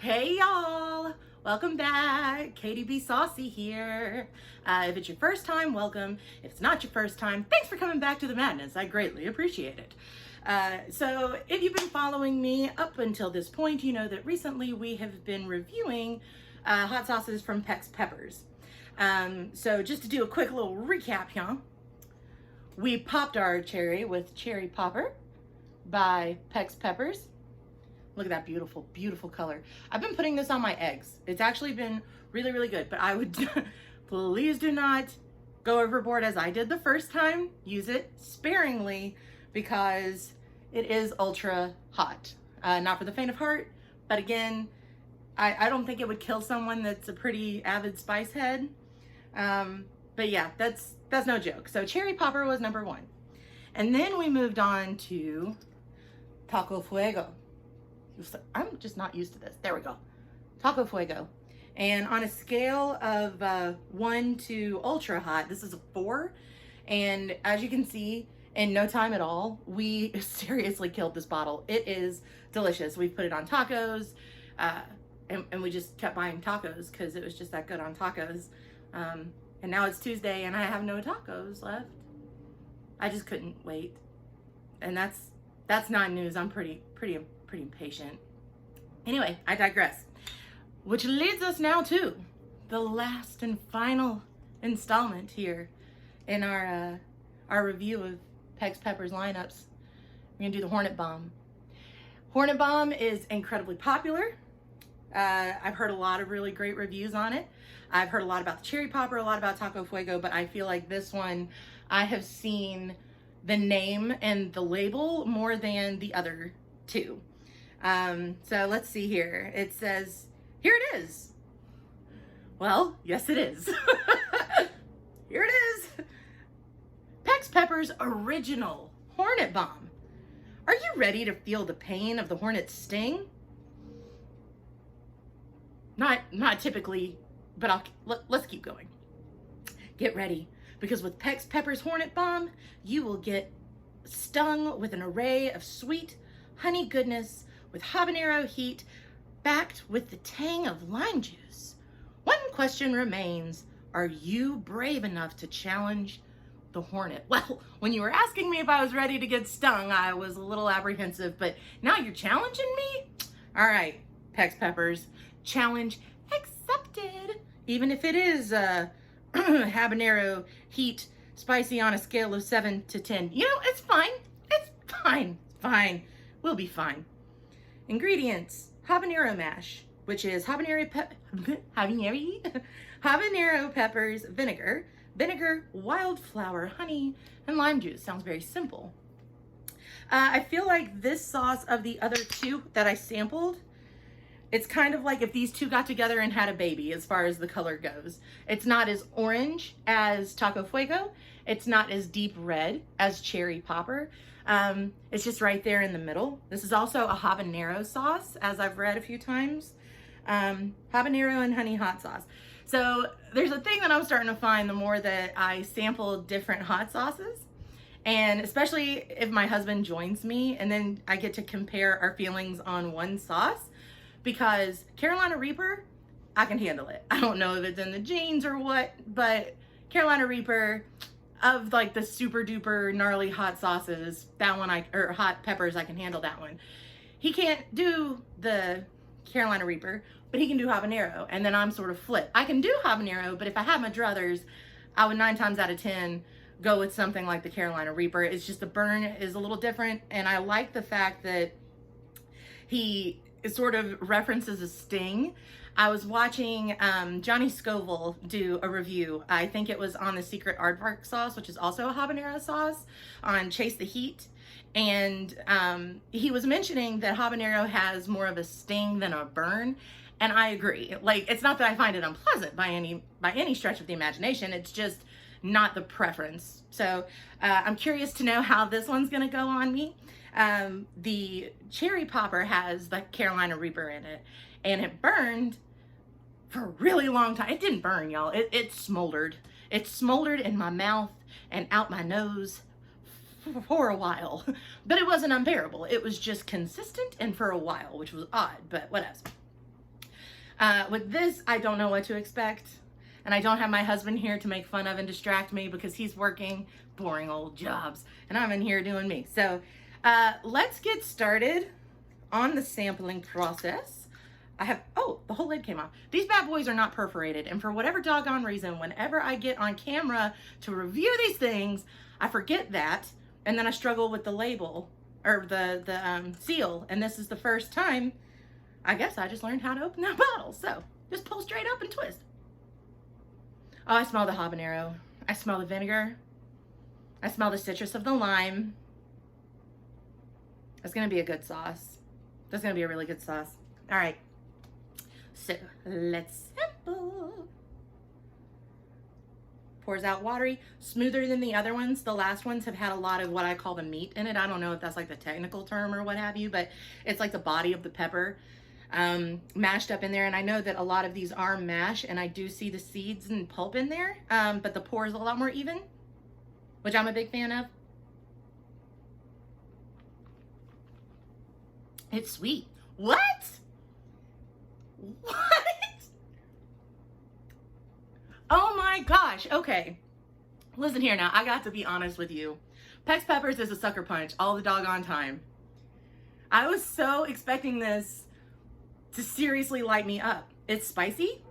Hey y'all, welcome back. Katie B. Saucy here. If it's your first time, welcome. If it's not your first time, thanks for coming back to the madness. I greatly appreciate it. So if you've been following me up until this point, you know that recently we have been reviewing hot sauces from PexPeppers. So just to do a quick little recap here, we popped our cherry with Cherry Popper by PexPeppers. Look at that beautiful, beautiful color. I've been putting this on my eggs. It's actually been really, really good, but I would, please do not go overboard as I did the first time. Use it sparingly because it is ultra hot. Not for the faint of heart, but again, I don't think it would kill someone that's a pretty avid spice head. But yeah, that's no joke. So Cherry Popper was number one. And then we moved on to Taco Fuego. I'm just not used to this. There we go. Taco Fuego. And on a scale of 1 to ultra hot, this is a 4. And as you can see, in no time at all, we seriously killed this bottle. It is delicious. We put it on tacos, and we just kept buying tacos because it was just that good on tacos. And now it's Tuesday and I have no tacos left. I just couldn't wait. And that's not news. I'm pretty impatient. Anyway, I digress. Which leads us now to the last and final installment here in our review of PexPeppers lineups. We're gonna do the HornetBomb. HornetBomb is incredibly popular. I've heard a lot of really great reviews on it. I've heard a lot about the Cherry Popper, a lot about Taco Fuego, but I feel like this one, I have seen the name and the label more than the other two. So let's see here. It says, here it is. Well, yes it is. Here it is. PexPeppers original HornetBomb. Are you ready to feel the pain of the hornet's sting? Not typically, but let's keep going. Get ready, because with PexPeppers HornetBomb, you will get stung with an array of sweet honey goodness with habanero heat, backed with the tang of lime juice. One question remains: are you brave enough to challenge the hornet? Well, when you were asking me if I was ready to get stung, I was a little apprehensive, but now you're challenging me? All right, PexPeppers, challenge accepted. Even if it is habanero heat spicy on a scale of 7 to 10. You know, it's fine. It's fine. It's fine. We'll be fine. Ingredients: habanero mash, which is habanero peppers, vinegar, wildflower, honey, and lime juice. Sounds very simple. I feel like this sauce of the other two that I sampled, it's kind of like if these two got together and had a baby as far as the color goes. It's not as orange as Taco Fuego. It's not as deep red as Cherry Popper. It's just right there in the middle. This is also a habanero sauce, as I've read a few times. Habanero and honey hot sauce. So there's a thing that I'm starting to find the more that I sample different hot sauces. And especially if my husband joins me, and then I get to compare our feelings on one sauce. Because Carolina Reaper, I can handle it. I don't know if it's in the genes or what, but Carolina Reaper, of like the super duper gnarly hot sauces, that one or hot peppers, I can handle that one. He can't do the Carolina Reaper, but he can do habanero, and then I'm sort of flipped. I can do habanero, but if I had my druthers, I would 9 times out of 10 go with something like the Carolina Reaper. It's just the burn is a little different, and I like the fact that he sort of references a sting. I was watching Johnny Scoville do a review. I think it was on the Secret Aardvark sauce, which is also a habanero sauce, on Chase the Heat. And he was mentioning that habanero has more of a sting than a burn. And I agree. Like, it's not that I find it unpleasant by any stretch of the imagination. It's just not the preference. So I'm curious to know how this one's gonna go on me. The Cherry Popper has the Carolina Reaper in it, and it burned for a really long time. It didn't burn, y'all. It smoldered. It smoldered in my mouth and out my nose for a while, but it wasn't unbearable. It was just consistent and for a while, which was odd, but what else? With this, I don't know what to expect. And I don't have my husband here to make fun of and distract me because he's working boring old jobs. And I'm in here doing me. So let's get started on the sampling process. Oh, the whole lid came off. These bad boys are not perforated. And for whatever doggone reason, whenever I get on camera to review these things, I forget that. And then I struggle with the label or the seal. And this is the first time, I guess I just learned how to open that bottle. So just pull straight up and twist. Oh, I smell the habanero. I smell the vinegar. I smell the citrus of the lime. It's gonna be a good sauce. That's gonna be a really good sauce. All right. So let's sample. Pours out watery, smoother than the other ones. The last ones have had a lot of what I call the meat in it. I don't know if that's like the technical term or what have you, but it's like the body of the pepper mashed up in there. And I know that a lot of these are mash, and I do see the seeds and pulp in there, but the pour is a lot more even, which I'm a big fan of. It's sweet. What? What? Oh my gosh. Okay. Listen here now. I got to be honest with you. PexPeppers is a sucker punch all the doggone time. I was so expecting this to seriously light me up. It's spicy.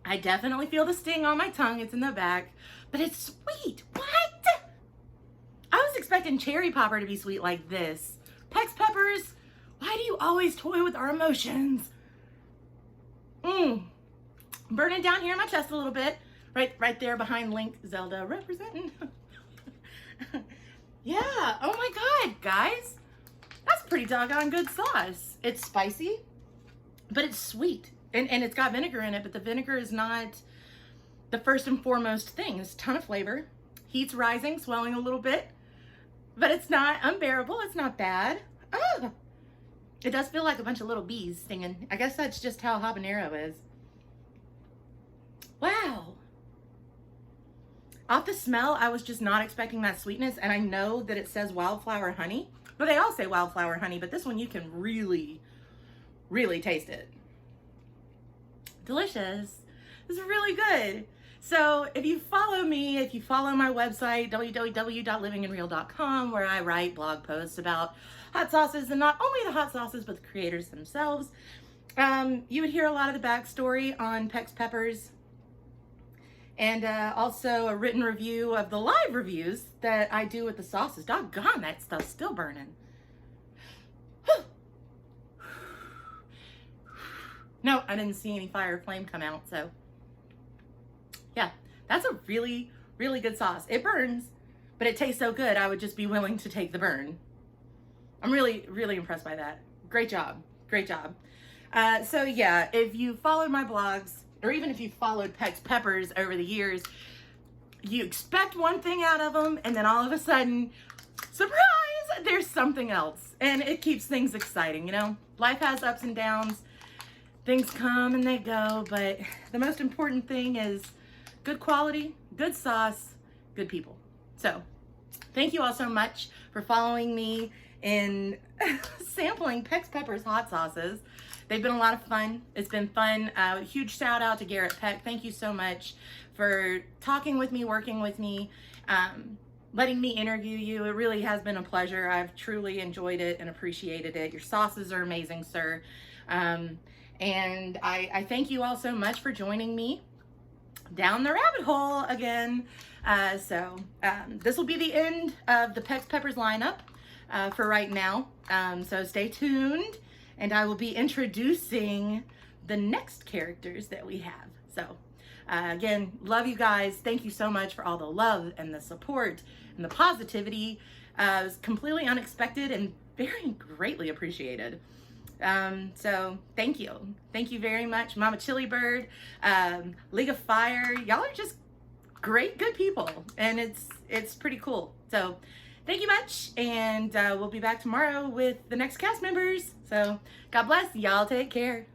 I definitely feel the sting on my tongue. It's in the back, but it's sweet. What? I was expecting cherry popper to be sweet like this. PexPeppers, why do you always toy with our emotions? Burning down here in my chest a little bit. Right there behind Link Zelda representing. Yeah, oh my God, guys. That's pretty doggone good sauce. It's spicy, but it's sweet. And it's got vinegar in it, but the vinegar is not the first and foremost thing. It's a ton of flavor. Heat's rising, swelling a little bit, but it's not unbearable. It's not bad. Oh, it does feel like a bunch of little bees stinging. I guess that's just how habanero is. Wow. Off the smell, I was just not expecting that sweetness, and I know that it says wildflower honey, but they all say wildflower honey, but this one you can really, really taste it. Delicious. This is really good. So if you follow me, if you follow my website, www.livinginreal.com, where I write blog posts about hot sauces, and not only the hot sauces, but the creators themselves, you would hear a lot of the backstory on PexPeppers, and also a written review of the live reviews that I do with the sauces. Doggone, that stuff's still burning. No, I didn't see any fire or flame come out, so yeah, that's a really, really good sauce. It burns, but it tastes so good, I would just be willing to take the burn. I'm really, really impressed by that. Great job. Great job. So yeah, if you followed my blogs, or even if you followed PexPeppers over the years, you expect one thing out of them, and then all of a sudden, surprise, there's something else. And it keeps things exciting, you know? Life has ups and downs. Things come and they go, but the most important thing is good quality, good sauce, good people. So thank you all so much for following me in sampling PexPeppers hot sauces. They've been a lot of fun. It's been fun. Huge shout out to Garrett Peck. Thank you so much for talking with me, working with me, letting me interview you. It really has been a pleasure. I've truly enjoyed it and appreciated it. Your sauces are amazing, sir. And I thank you all so much for joining me down the rabbit hole again. This will be the end of the PexPeppers lineup for right now. So stay tuned, and I will be introducing the next characters that we have. So again, love you guys. Thank you so much for all the love and the support and the positivity. It was completely unexpected and very greatly appreciated. So thank you. Thank you very much. Mama Chili Bird, League of Fire. Y'all are just great, good people. And it's pretty cool. So thank you much. And we'll be back tomorrow with the next cast members. So God bless. Y'all take care.